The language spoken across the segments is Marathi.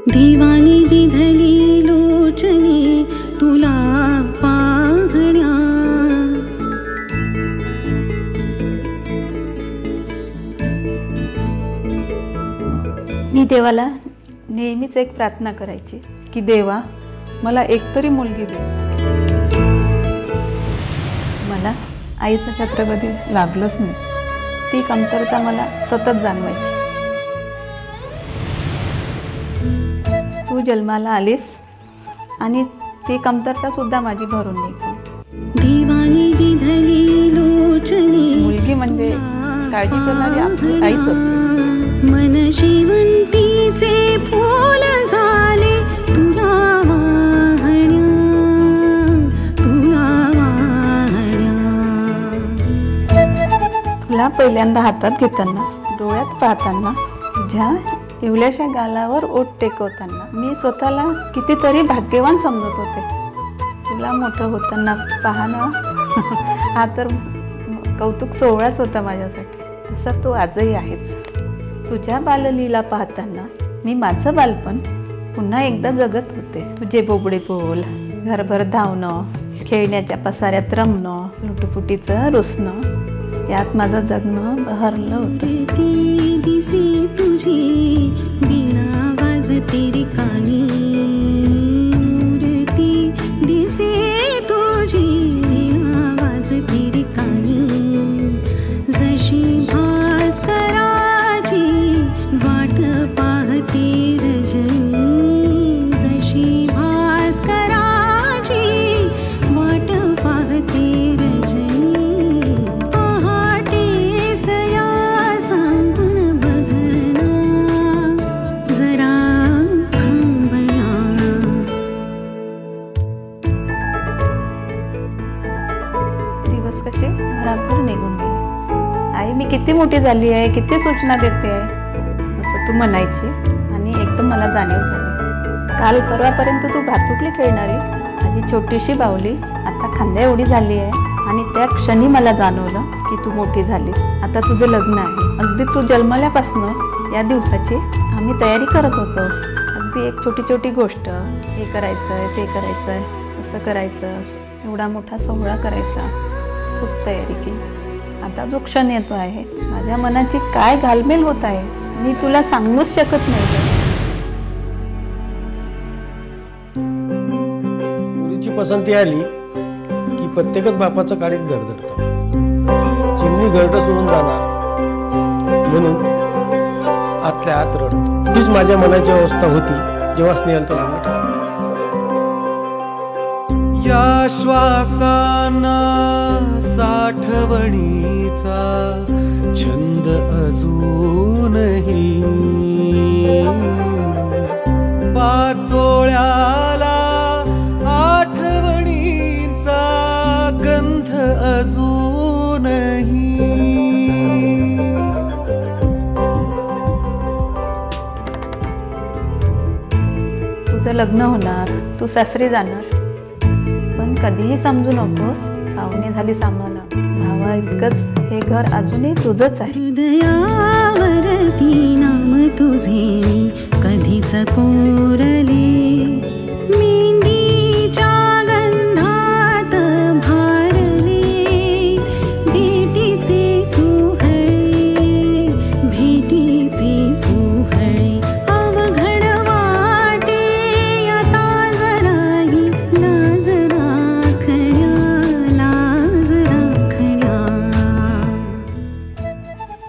देवानी दिधली लोचने तुला पाहण्या। मी देवाला नेहमीच एक प्रार्थना करायची की देवा मला एकतरी मुलगी दे। मला आईचं छत्र कधी लाभलंच नाही, ती कमतरता मला सतत जाणवायची। तू जन्माला आलीस आणि ती कमतरता सुद्धा माझी भरून निघाली। देवानी दिधली लोचने मुलगी म्हणजे काळजी करणारी आपली आईच असते। मन शेवंतीचे फूल झाले तुला वाहण्या, तुला वाहण्या। तुला पहिल्यांदा हातात घेताना, डोळ्यात पाहताना, तुझ्या इवल्याशा गालावर ओठ टेकवताना मी स्वतःला कितीतरी भाग्यवान समजत होते। तुला मोठं होताना पाहणं हा तर कौतुक सोहळाच होता माझ्यासाठी। तसा तो आजही आहेच। तुझ्या बाललीला पाहताना मी माझं बालपण पुन्हा एकदा जगत होते। तुझे बोबडे बोल, घरभर धावणं, खेळण्याच्या पसाऱ्यात रमणं, लुटुपुटीचं रुसणं, यात माझं जगणं बहरलं होतं। दिसे तुझी वीणा वाजते रे कानी, मूर्ती दिसे तुझी वीणा वाजते रे कानी। जशी भास्कराची वाट पाहते रजनी, जशी भास्कराची वाट पाहते रजनी। पहाटे सया सांगून बघना, जरा थांबना। दिवस कसे भराभर निघून गेले। आई मी किती मोठी झाली आहे, किती सूचना देते आहे असं तू म्हणायची आणि एकदम मला जाणीव झाली। काल परवापर्यंत तू भातुकली खेळणारी माझी छोटीशी बाहुली आता खांद्या एवढी झाली आहे आणि त्या क्षणी मला जाणवलं की तू मोठी झालीस। आता तुझं लग्न आहे। अगदी तू जन्मल्यापासनं या दिवसाची आम्ही तयारी करत होतो। अगदी एक छोटी छोटी गोष्ट, हे करायचं आहे, ते करायचं आहे, असं करायचं, एवढा मोठा सोहळा करायचा, खूप तयारी केली। आता जो क्षण येतो आहे माझ्या मनाची काय घालमेल होत आहे मी तुला सांगूच शकत नाही। मुलीची पसंती आली की प्रत्येकच बापाचं काळीच धडधडतं। चिमणी घरटं सोडून जाणार म्हणून आतल्या आत रडतो। तीच माझ्या मनाची अवस्था होती जेव्हा स्नेहांचं लग्न ठरलं। या श्वासांना साठवणीचा छंद अजूनही, पाचोळ्याला आठवणीचा गंध अजूनही। तुझं लग्न होणार, तू सासरी जाणार, पण कधीही समजू नकोस पाहुणे झालीस आम्हाला। भावा इतकंच हे घर अजूनही तुझंच आहे। हृदयावरती नाम तुझे कधीच कोरले, मेंदीच्या गंधात भारले, भेटीचे सोहळे, भेटीचे सोहळे। अवघड वाटे आता जराही लाज राखण्या, लाज राखण्या।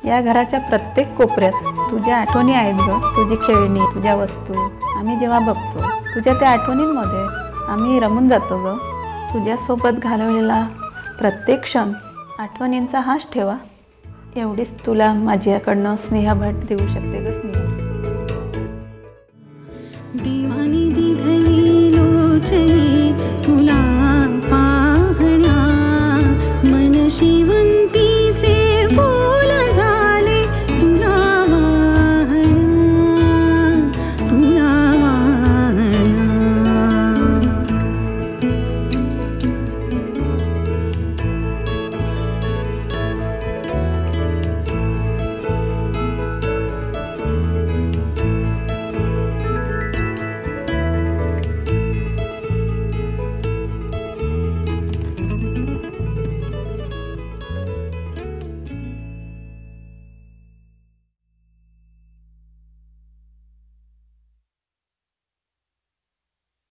या घराच्या प्रत्येक कोपऱ्यात तुझ्या आठवणी आहेत ग। तुझी खेळणी, तुझ्या वस्तू आम्ही जेव्हा बघतो तुझ्या त्या आठवणींमध्ये आम्ही रमून जातो ग। तुझ्यासोबत घालवलेला प्रत्येक क्षण आठवणींचा हाच ठेवा, एवढीच तुला माझ्याकडनं स्नेहभेट देऊ शकते ग स्नेहा। देवानी दिधली लोचने तुला पाहण्या, मन शेवंती